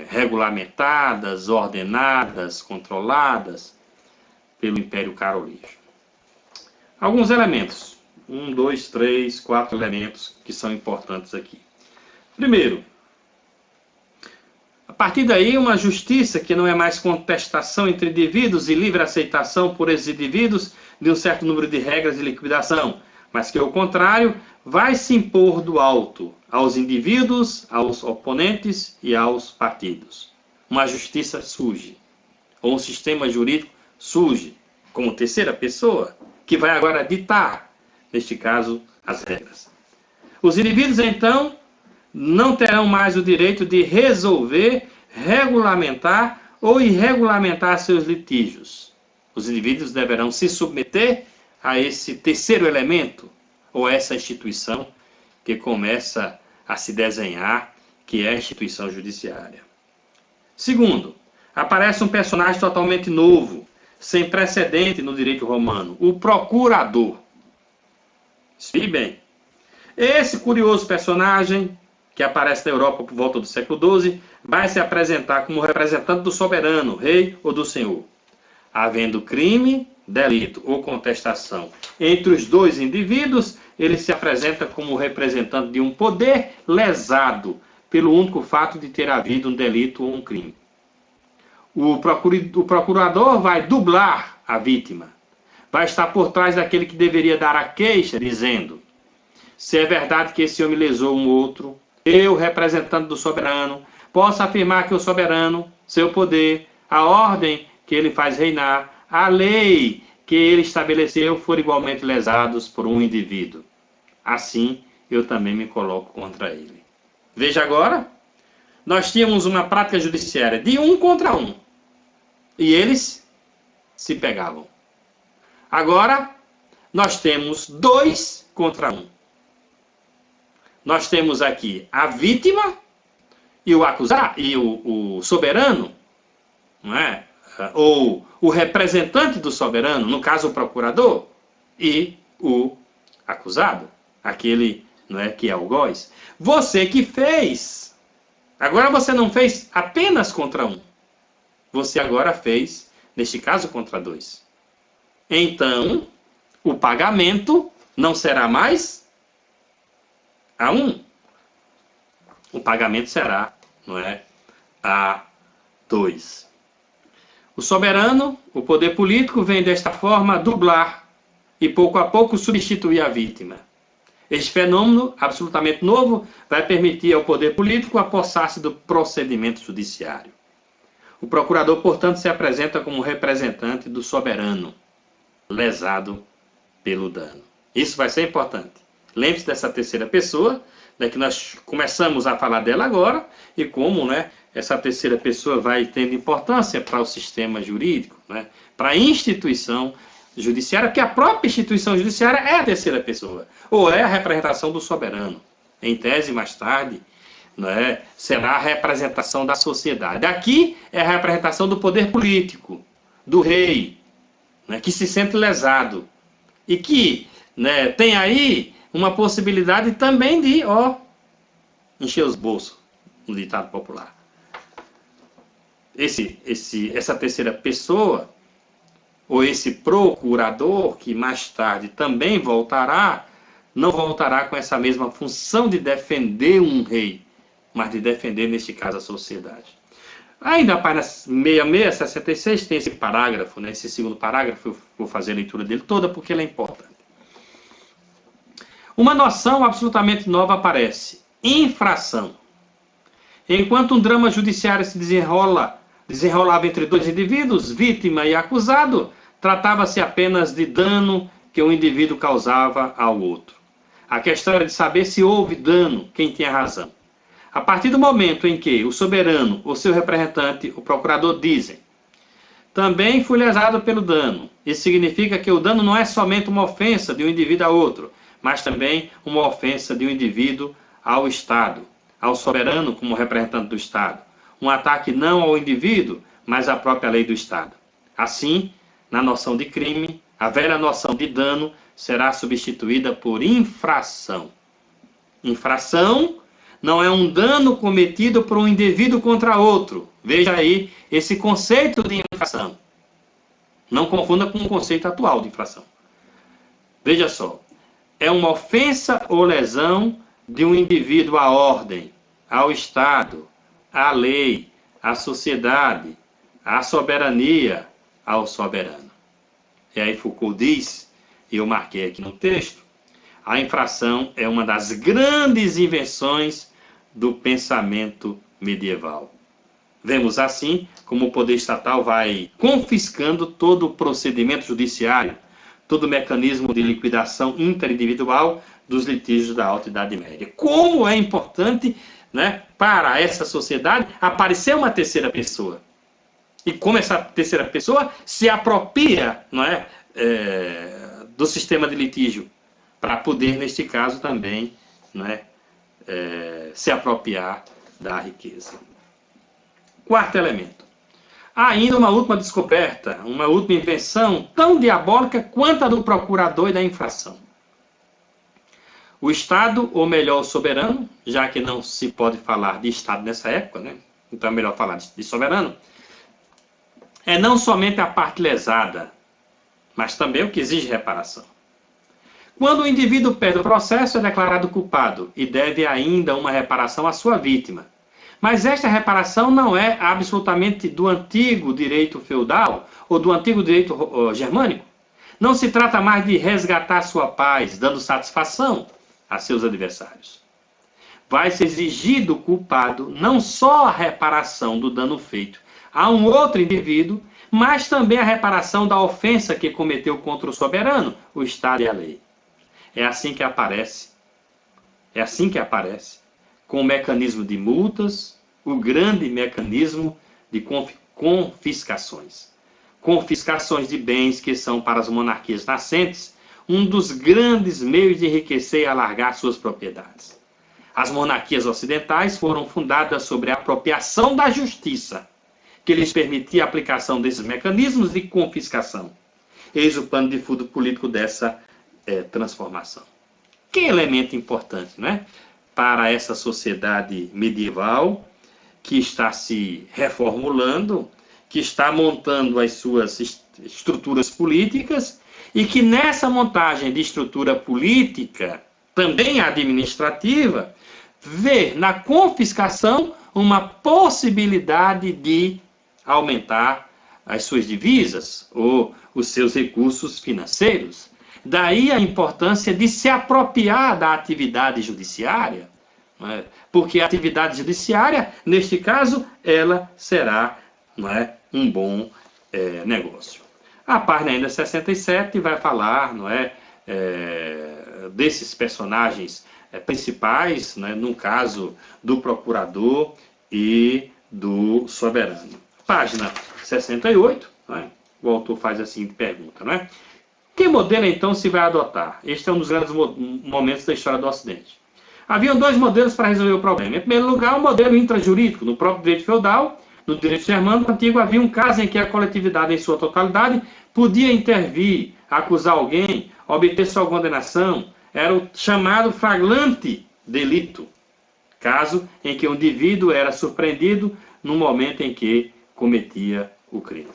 regulamentadas, ordenadas, controladas pelo Império Carolíngio. Alguns elementos, 1, 2, 3, 4 elementos que são importantes aqui. Primeiro, a partir daí, uma justiça que não é mais contestação entre indivíduos e livre aceitação por esses indivíduos de um certo número de regras de liquidação, mas que, ao contrário, vai se impor do alto aos indivíduos, aos oponentes e aos partidos. Uma justiça surge, ou um sistema jurídico surge, como terceira pessoa, que vai agora ditar, neste caso, as regras. Os indivíduos, então, não terão mais o direito de resolver, regulamentar ou irregulamentar seus litígios. Os indivíduos deverão se submeter a esse terceiro elemento, ou essa instituição que começa a se desenhar, que é a instituição judiciária. Segundo, aparece um personagem totalmente novo, sem precedente no direito romano, o procurador. Escute bem. Esse curioso personagem, que aparece na Europa por volta do século XII, vai se apresentar como representante do soberano, rei ou do senhor. Havendo crime, delito ou contestação entre os dois indivíduos, ele se apresenta como representante de um poder lesado pelo único fato de ter havido um delito ou um crime. O procurador vai dublar a vítima, vai estar por trás daquele que deveria dar a queixa, dizendo: se é verdade que esse homem lesou um outro, eu, representante do soberano, posso afirmar que o soberano, seu poder, a ordem que ele faz reinar, a lei que ele estabeleceu foram igualmente lesados por um indivíduo. Assim, eu também me coloco contra ele. Veja agora, nós tínhamos uma prática judiciária de 1 contra 1. E eles se pegavam. Agora, nós temos 2 contra 1. Nós temos aqui a vítima e o acusado, e o soberano, não é? Ou o representante do soberano, no caso o procurador, e o acusado, aquele, não é, que é o algoz. Você que fez. Agora você não fez apenas contra 1. Você agora fez, neste caso, contra 2. Então, o pagamento não será mais a 1. O pagamento será, não é, a 2. O soberano, o poder político, vem desta forma dublar e pouco a pouco substituir a vítima. Este fenômeno, absolutamente novo, vai permitir ao poder político apossar-se do procedimento judiciário. O procurador, portanto, se apresenta como representante do soberano, lesado pelo dano. Isso vai ser importante. Lembre-se dessa terceira pessoa, né, que nós começamos a falar dela agora, e como, né, essa terceira pessoa vai tendo importância para o sistema jurídico, né, para a instituição judiciária, porque a própria instituição judiciária é a terceira pessoa, ou é a representação do soberano. Em tese, mais tarde, né, será a representação da sociedade. Aqui é a representação do poder político, do rei, né, que se sente lesado, e que, né, tem aí uma possibilidade também de encher os bolsos, no ditado popular. Essa terceira pessoa, ou esse procurador, que mais tarde também voltará, não voltará com essa mesma função de defender um rei, mas de defender, neste caso, a sociedade. Ainda na página 66, 66, tem esse parágrafo, né? Esse segundo parágrafo, eu vou fazer a leitura dele toda porque ele é importante. Uma noção absolutamente nova aparece: infração. Enquanto um drama judiciário se desenrolava entre dois indivíduos, vítima e acusado, tratava-se apenas de dano que um indivíduo causava ao outro. A questão era de saber se houve dano, quem tinha razão. A partir do momento em que o soberano, ou seu representante, o procurador, dizem: também fui lesado pelo dano. Isso significa que o dano não é somente uma ofensa de um indivíduo a outro, mas também uma ofensa de um indivíduo ao Estado, ao soberano como representante do Estado. Um ataque não ao indivíduo, mas à própria lei do Estado. Assim, na noção de crime, a velha noção de dano será substituída por infração. Infração não é um dano cometido por um indivíduo contra outro. Veja aí esse conceito de infração. Não confunda com o conceito atual de infração. Veja só, é uma ofensa ou lesão de um indivíduo à ordem, ao Estado, à lei, à sociedade, à soberania, ao soberano. E aí Foucault diz, e eu marquei aqui no texto, a infração é uma das grandes invenções do pensamento medieval. Vemos assim como o poder estatal vai confiscando todo o procedimento judiciário, todo o mecanismo de liquidação interindividual dos litígios da Alta Idade Média. Como é importante, né, para essa sociedade aparecer uma terceira pessoa. E como essa terceira pessoa se apropria, não é, do sistema de litígio, para poder, neste caso, também, né, se apropriar da riqueza. Quarto elemento. Há ainda uma última descoberta, uma última invenção tão diabólica quanto a do procurador e da infração. O Estado, ou melhor, o soberano, já que não se pode falar de Estado nessa época, né? Então é melhor falar de soberano, é não somente a parte lesada, mas também o que exige reparação. Quando o indivíduo perde o processo, é declarado culpado e deve ainda uma reparação à sua vítima. Mas esta reparação não é absolutamente do antigo direito feudal ou do antigo direito germânico. Não se trata mais de resgatar sua paz, dando satisfação a seus adversários. Vai se exigir do culpado não só a reparação do dano feito a um outro indivíduo, mas também a reparação da ofensa que cometeu contra o soberano, o Estado e a lei. É assim que aparece, com o mecanismo de multas, o grande mecanismo de confiscações. Confiscações de bens que são para as monarquias nascentes um dos grandes meios de enriquecer e alargar suas propriedades. As monarquias ocidentais foram fundadas sobre a apropriação da justiça, que lhes permitia a aplicação desses mecanismos de confiscação. Eis o pano de fundo político dessa transformação. Que elemento importante, né? Para essa sociedade medieval que está se reformulando, que está montando as suas estruturas políticas e que nessa montagem de estrutura política, também administrativa, vê na confiscação uma possibilidade de aumentar as suas divisas ou os seus recursos financeiros. Daí a importância de se apropriar da atividade judiciária, né? Porque a atividade judiciária, neste caso, ela será, não é, um bom negócio. A página ainda 67 vai falar, não é, desses personagens principais, né, no caso do procurador e do soberano. Página 68, né, o autor faz a seguinte pergunta, não é? Que modelo, então, se vai adotar? Este é um dos grandes momentos da história do Ocidente. Haviam dois modelos para resolver o problema. Em primeiro lugar, o modelo intrajurídico. No próprio direito feudal, no direito germânico antigo, havia um caso em que a coletividade, em sua totalidade, podia intervir, acusar alguém, obter sua condenação. Era o chamado flagrante delito. Caso em que o indivíduo era surpreendido no momento em que cometia o crime.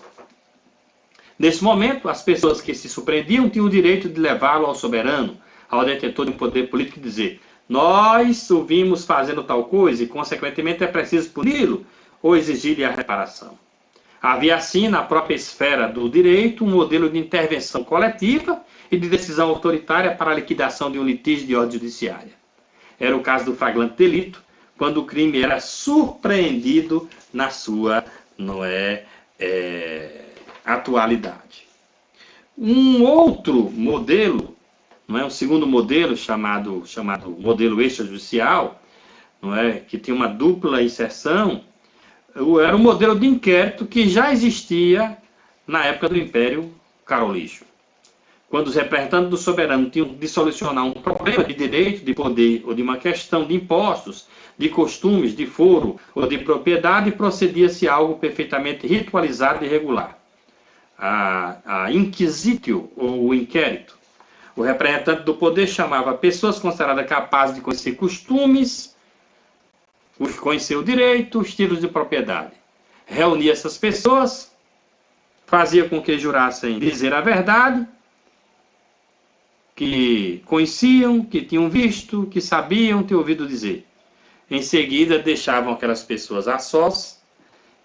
Nesse momento, as pessoas que se surpreendiam tinham o direito de levá-lo ao soberano, ao detentor de um poder político e dizer: nós o vimos fazendo tal coisa e, consequentemente, é preciso puni-lo ou exigir-lhe a reparação. Havia, assim, na própria esfera do direito, um modelo de intervenção coletiva e de decisão autoritária para a liquidação de um litígio de ordem judiciária. Era o caso do flagrante delito, quando o crime era surpreendido na sua, atualidade. Um outro modelo não é? Um segundo modelo chamado modelo extrajudicial, não é? Que tem uma dupla inserção, era um modelo de inquérito que já existia na época do Império Carolígio. Quando os representantes do soberano tinham de solucionar um problema de direito, de poder, ou de uma questão de impostos, de costumes, de foro ou de propriedade, procedia-se a algo perfeitamente ritualizado e regular. A inquisitio, ou o inquérito. O representante do poder chamava pessoas consideradas capazes de conhecer costumes, conhecer o direito, os títulos de propriedade. Reunia essas pessoas, fazia com que jurassem dizer a verdade, que conheciam, que tinham visto, que sabiam ter ouvido dizer. Em seguida, deixavam aquelas pessoas a sós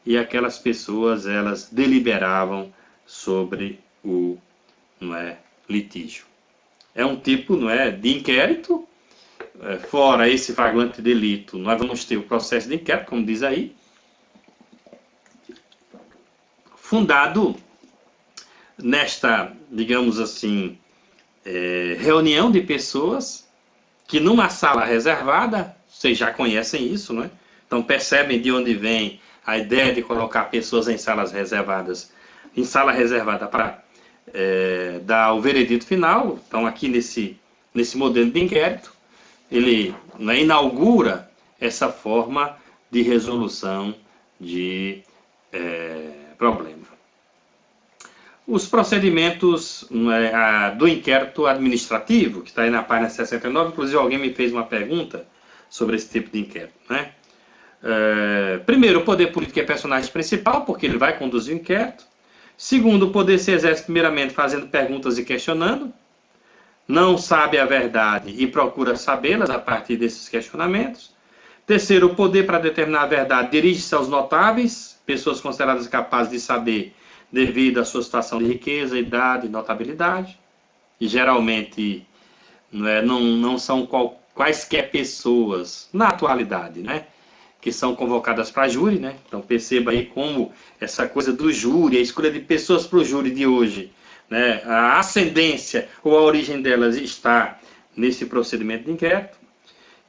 e aquelas pessoas, elas deliberavam sobre o litígio. É um tipo de inquérito, fora esse flagrante delito, nós vamos ter o processo de inquérito, como diz aí, fundado nesta, digamos assim, reunião de pessoas que numa sala reservada, vocês já conhecem isso, não é? Então percebem de onde vem a ideia de colocar pessoas em salas reservadas, em sala reservada para dar o veredito final. Então aqui nesse modelo de inquérito, ele inaugura essa forma de resolução de problema. Os procedimentos do inquérito administrativo, que está aí na página 69, inclusive alguém me fez uma pergunta sobre esse tipo de inquérito. Né? Primeiro, o poder político é personagem principal, porque ele vai conduzir o inquérito. Segundo, o poder se exerce primeiramente fazendo perguntas e questionando. Não sabe a verdade e procura sabê-las a partir desses questionamentos. Terceiro, o poder para determinar a verdade dirige-se aos notáveis, pessoas consideradas capazes de saber devido à sua situação de riqueza, idade e notabilidade. E geralmente não são quaisquer pessoas, na atualidade, né, que são convocadas para júri. Né? Então perceba aí como essa coisa do júri, a escolha de pessoas para o júri de hoje, né, a ascendência ou a origem delas está nesse procedimento de inquérito.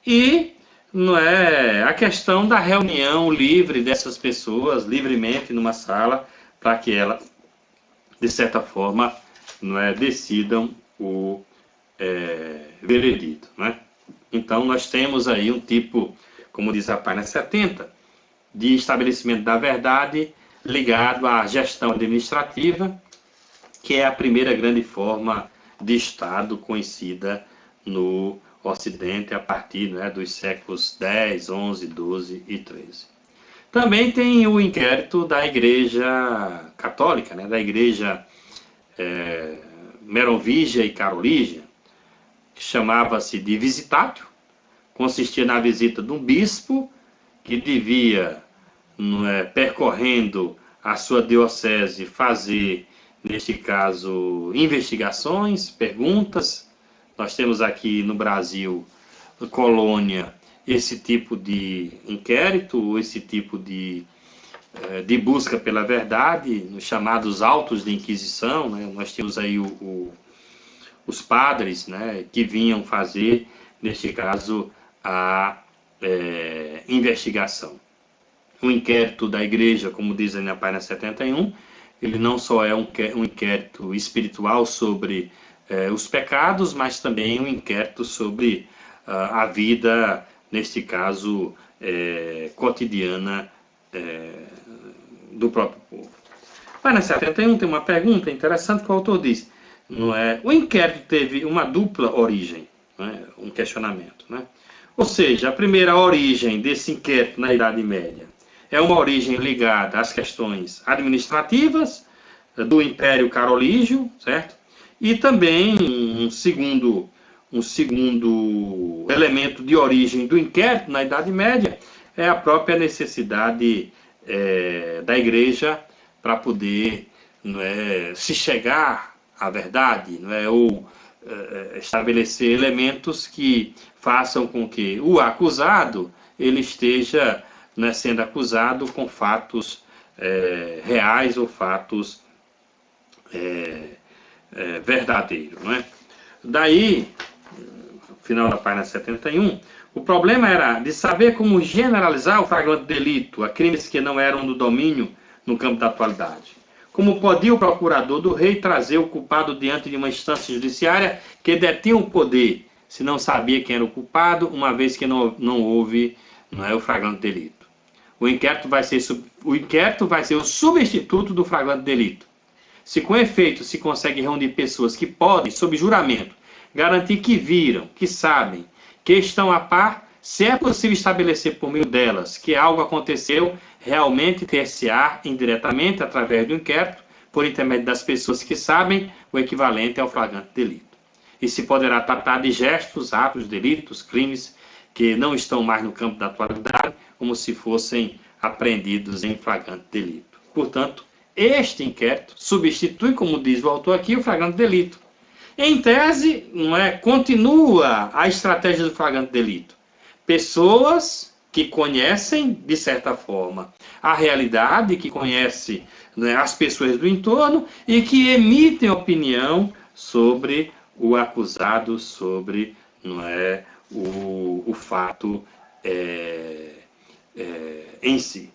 E a questão da reunião livre dessas pessoas, livremente numa sala, para que elas, de certa forma, decidam o veredito. Então, nós temos aí um tipo, como diz a página 70, de estabelecimento da verdade ligado à gestão administrativa, que é a primeira grande forma de Estado conhecida no Ocidente a partir dos séculos 10, 11, 12 e 13. Também tem o inquérito da Igreja Católica, da Igreja Merovígia e Carolígia, que chamava-se de visitatio, consistia na visita de um bispo que devia, percorrendo a sua diocese, fazer, neste caso, investigações, perguntas. Nós temos aqui no Brasil, colônia, esse tipo de inquérito, esse tipo de busca pela verdade, nos chamados autos de Inquisição. Nós temos aí os padres, que vinham fazer, neste caso, a investigação. O inquérito da igreja, como diz aí na página 71, ele não só é um inquérito espiritual sobre os pecados, mas também um inquérito sobre a vida, neste caso, cotidiana do próprio povo. Página 71 tem uma pergunta interessante que o autor diz: o inquérito teve uma dupla origem, um questionamento. Ou seja, a primeira origem desse inquérito na Idade Média é uma origem ligada às questões administrativas do Império Carolígio, certo? E também um segundo elemento de origem do inquérito na Idade Média é a própria necessidade da Igreja para poder se chegar à verdade, ou estabelecer elementos que façam com que o acusado ele esteja sendo acusado com fatos reais ou fatos verdadeiros. Daí, final da página 71, o problema era de saber como generalizar o flagrante delito a crimes que não eram do domínio no campo da atualidade. Como podia o procurador do rei trazer o culpado diante de uma instância judiciária que detinha o poder, se não sabia quem era o culpado, uma vez que não houve o flagrante delito? O inquérito vai ser o substituto do flagrante delito. Se com efeito se consegue reunir pessoas que podem, sob juramento, garantir que viram, que sabem, que estão a par, se é possível estabelecer por meio delas que algo aconteceu, realmente ter-se-á indiretamente, através do inquérito, por intermédio das pessoas que sabem, o equivalente ao flagrante delito. E se poderá tratar de gestos, atos, delitos, crimes que não estão mais no campo da atualidade, como se fossem apreendidos em flagrante delito. Portanto, este inquérito substitui, como diz o autor aqui, o flagrante delito. Em tese, continua a estratégia do flagrante delito. Pessoas que conhecem, de certa forma, a realidade, que conhecem as pessoas do entorno e que emitem opinião sobre o acusado, sobre o fato em si.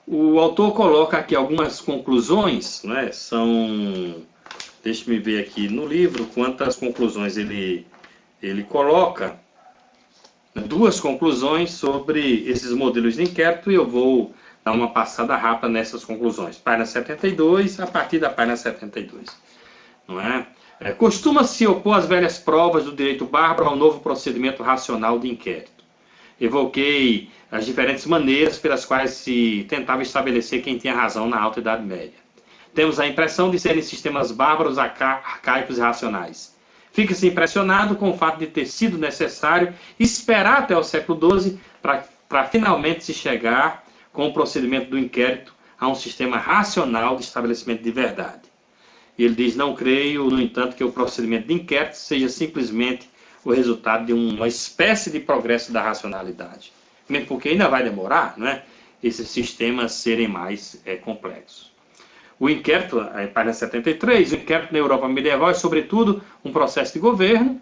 O autor coloca aqui algumas conclusões, deixe-me ver aqui no livro quantas conclusões ele coloca. Duas conclusões sobre esses modelos de inquérito, e eu vou dar uma passada rápida nessas conclusões. Página 72, a partir da página 72. Costuma-se opor às velhas provas do direito bárbaro ao novo procedimento racional de inquérito. Evoquei as diferentes maneiras pelas quais se tentava estabelecer quem tinha razão na Alta Idade Média. Temos a impressão de serem sistemas bárbaros, arcaicos e racionais. Fica-se impressionado com o fato de ter sido necessário esperar até o século XII para finalmente se chegar, com o procedimento do inquérito, a um sistema racional de estabelecimento de verdade. E ele diz: não creio, no entanto, que o procedimento de inquérito seja simplesmente o resultado de uma espécie de progresso da racionalidade. Mesmo porque ainda vai demorar, esses sistemas serem mais complexos. O inquérito, página 73, o inquérito na Europa medieval é, sobretudo, um processo de governo,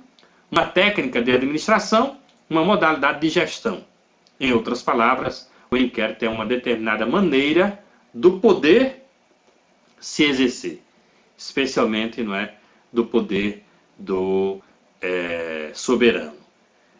uma técnica de administração, uma modalidade de gestão. Em outras palavras, o inquérito é uma determinada maneira do poder se exercer, especialmente do poder do soberano.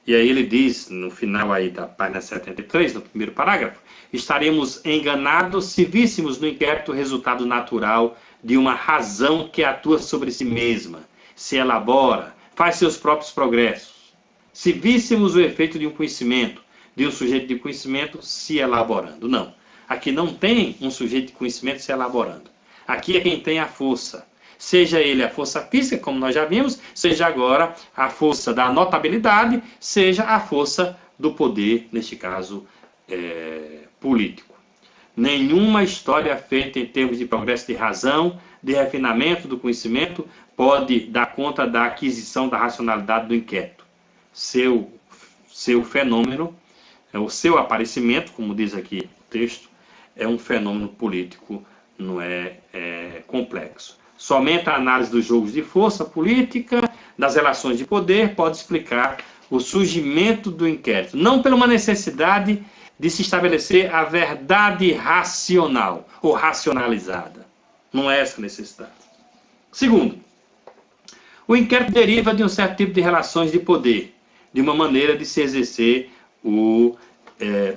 E aí ele diz, no final aí da página 73, no primeiro parágrafo: estaremos enganados se víssemos no inquérito o resultado natural de uma razão que atua sobre si mesma, se elabora, faz seus próprios progressos. Se víssemos o efeito de um conhecimento, de um sujeito de conhecimento se elaborando. Não. Aqui não tem um sujeito de conhecimento se elaborando. Aqui é quem tem a força. Seja ele a força física, como nós já vimos, seja agora a força da notabilidade, seja a força do poder, neste caso, político. Nenhuma história feita em termos de progresso de razão, de refinamento do conhecimento, pode dar conta da aquisição da racionalidade do inquérito. Seu fenômeno, o seu aparecimento, como diz aqui o texto, é um fenômeno político, não é complexo. Somente a análise dos jogos de força política, das relações de poder, pode explicar o surgimento do inquérito. Não por uma necessidade de se estabelecer a verdade racional ou racionalizada. Não é essa a necessidade. Segundo, o inquérito deriva de um certo tipo de relações de poder, de uma maneira de se exercer o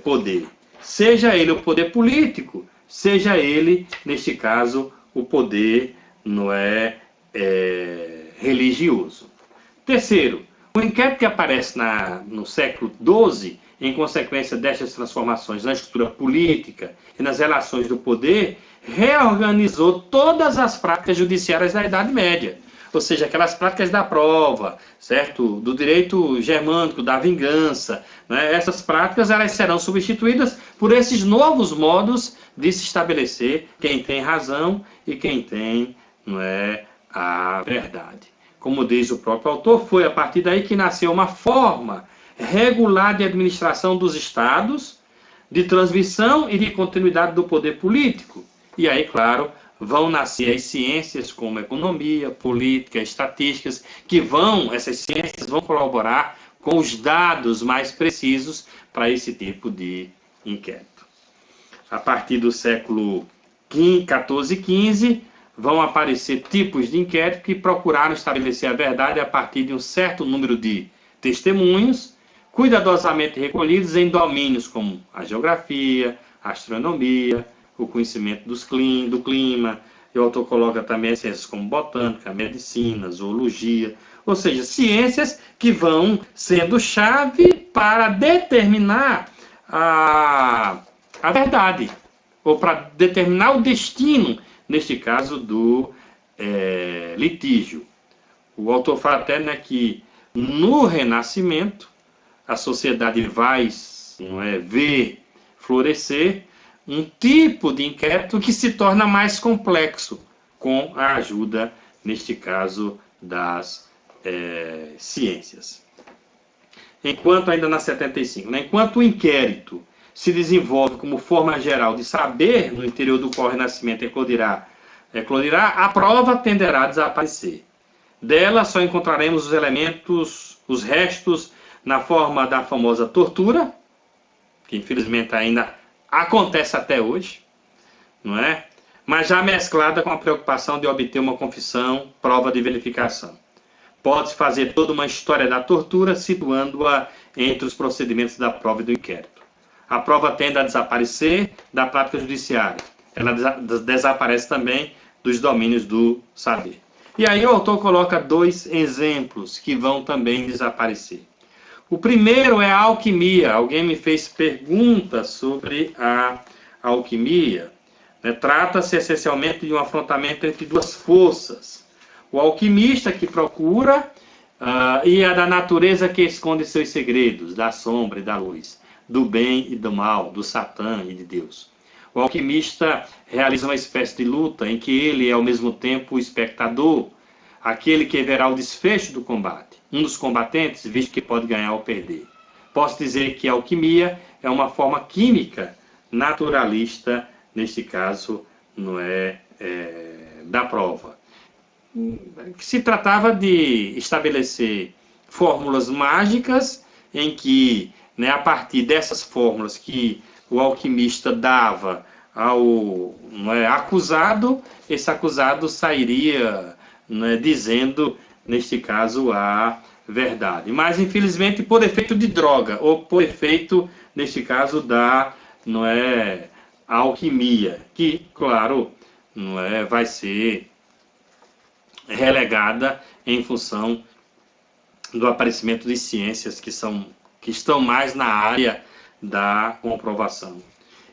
poder. Seja ele o poder político, seja ele, neste caso, o poder religioso. Terceiro, o inquérito que aparece no século XII, em consequência destas transformações na estrutura política e nas relações do poder, reorganizou todas as práticas judiciárias da Idade Média. Ou seja, aquelas práticas da prova, certo? Do direito germânico, da vingança. Essas práticas elas serão substituídas por esses novos modos de se estabelecer quem tem razão e quem tem a verdade. Como diz o próprio autor, foi a partir daí que nasceu uma forma regular de administração dos estados, de transmissão e de continuidade do poder político. E aí, claro, vão nascer as ciências como economia, política, estatísticas, essas ciências vão colaborar com os dados mais precisos para esse tipo de inquérito. A partir do século XIV e XV, vão aparecer tipos de inquérito que procuraram estabelecer a verdade a partir de um certo número de testemunhos, cuidadosamente recolhidos em domínios como a geografia, a astronomia, o conhecimento do clima. O autor coloca também as ciências como botânica, medicina, zoologia, ou seja, ciências que vão sendo chave para determinar a verdade, ou para determinar o destino, neste caso, do litígio. O autor fala até, né, que no Renascimento a sociedade vai ver florescer um tipo de inquérito que se torna mais complexo, com a ajuda, neste caso, das ciências. Enquanto, ainda na 75, né, enquanto o inquérito se desenvolve como forma geral de saber no interior do qual o Renascimento eclodirá, a prova tenderá a desaparecer. Dela só encontraremos os elementos, os restos, na forma da famosa tortura, que infelizmente ainda acontece até hoje, não é? Mas já mesclada com a preocupação de obter uma confissão, prova de verificação. Pode-se fazer toda uma história da tortura, situando-a entre os procedimentos da prova e do inquérito. A prova tende a desaparecer da prática judiciária. Ela desaparece também dos domínios do saber. E aí o autor coloca dois exemplos que vão também desaparecer. O primeiro é a alquimia. Alguém me fez perguntas sobre a alquimia. Trata-se essencialmente de um afrontamento entre duas forças. O alquimista que procura e a da natureza que esconde seus segredos, da sombra e da luz, do bem e do mal, do Satã e de Deus. O alquimista realiza uma espécie de luta em que ele é ao mesmo tempo o espectador, aquele que verá o desfecho do combate, um dos combatentes, visto que pode ganhar ou perder. Posso dizer que a alquimia é uma forma química naturalista, neste caso, não é, da prova. Se tratava de estabelecer fórmulas mágicas em que, né, a partir dessas fórmulas que o alquimista dava ao acusado, esse acusado sairia, né, dizendo, neste caso, a verdade. Mas, infelizmente, por efeito de droga, ou por efeito, neste caso, da alquimia, que, claro, vai ser relegada em função do aparecimento de ciências que estão mais na área da comprovação.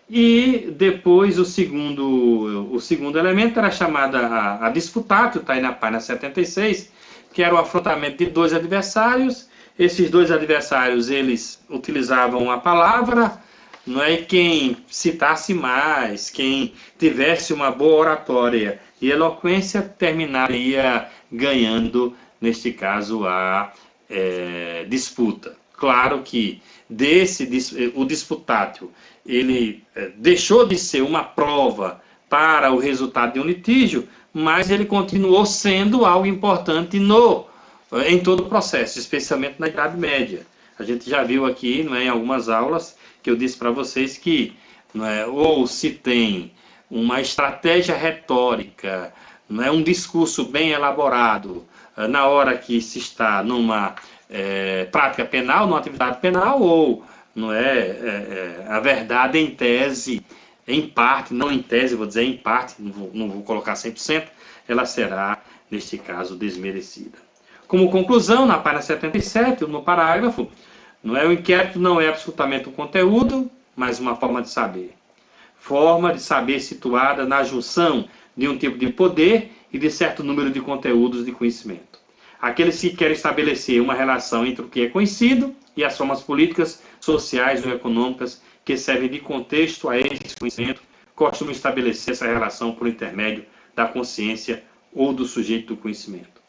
E depois o segundo elemento era chamada a disputatio, está aí na página 76, que era o afrontamento de dois adversários. Esses dois adversários, eles utilizavam a palavra, e quem citasse mais, quem tivesse uma boa oratória e eloquência, terminaria ganhando, neste caso, a disputa. Claro que o disputatio, ele deixou de ser uma prova para o resultado de um litígio, mas ele continuou sendo algo importante em todo o processo, especialmente na Idade Média. A gente já viu aqui, em algumas aulas, que eu disse para vocês que ou se tem uma estratégia retórica, um discurso bem elaborado, na hora que se está numa prática penal, numa atividade penal, ou a verdade em tese, em parte, não em tese, vou dizer em parte, não vou colocar 100%, ela será, neste caso, desmerecida. Como conclusão, na página 77, no parágrafo, o inquérito não é absolutamente um conteúdo, mas uma forma de saber. Forma de saber situada na junção de um tipo de poder e de certo número de conteúdos de conhecimento. Aqueles que querem estabelecer uma relação entre o que é conhecido e as formas políticas, sociais ou econômicas que servem de contexto a esse conhecimento, costumam estabelecer essa relação por intermédio da consciência ou do sujeito do conhecimento.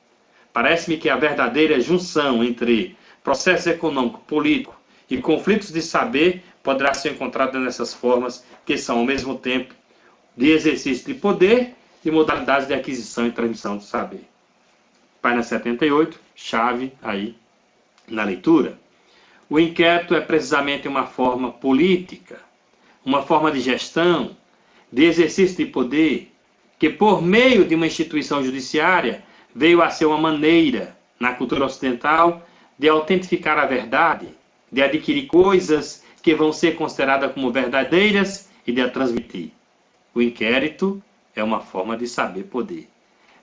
Parece-me que a verdadeira junção entre processo econômico, político e conflitos de saber poderá ser encontrada nessas formas que são, ao mesmo tempo, de exercício de poder e modalidades de aquisição e transmissão do saber. Página 78, chave aí na leitura. O inquérito é precisamente uma forma política, uma forma de gestão, de exercício de poder, que por meio de uma instituição judiciária veio a ser uma maneira, na cultura ocidental, de autentificar a verdade, de adquirir coisas que vão ser consideradas como verdadeiras e de a transmitir. O inquérito é uma forma de saber poder.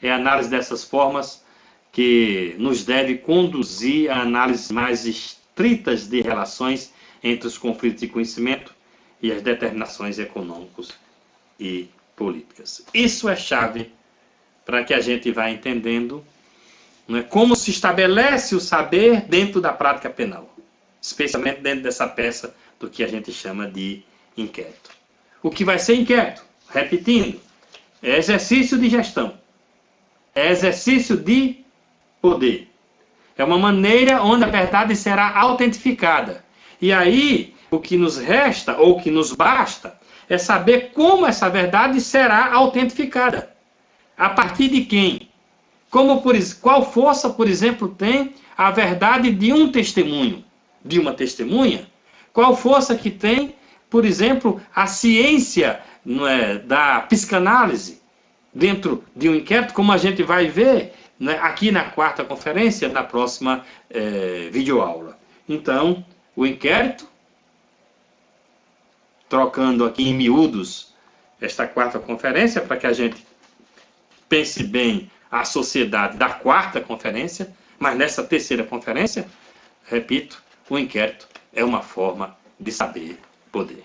É a análise dessas formas que nos deve conduzir a análises mais estritas de relações entre os conflitos de conhecimento e as determinações econômicas e políticas. Isso é chave para que a gente vá entendendo, né, como se estabelece o saber dentro da prática penal, especialmente dentro dessa peça do que a gente chama de inquérito. O que vai ser inquérito? Repetindo, é exercício de gestão, é exercício de poder. É uma maneira onde a verdade será autentificada. E aí, o que nos resta, ou o que nos basta, é saber como essa verdade será autentificada. A partir de quem? Qual força, por exemplo, tem a verdade de um testemunho, de uma testemunha? Qual força que tem, por exemplo, a ciência, não é, da psicanálise dentro de um inquérito, como a gente vai ver, né, aqui na quarta conferência, na próxima videoaula. Então, o inquérito, trocando aqui em miúdos esta quarta conferência, para que a gente pense bem a sociedade da quarta conferência, mas nessa terceira conferência, repito, o inquérito é uma forma de saber poder.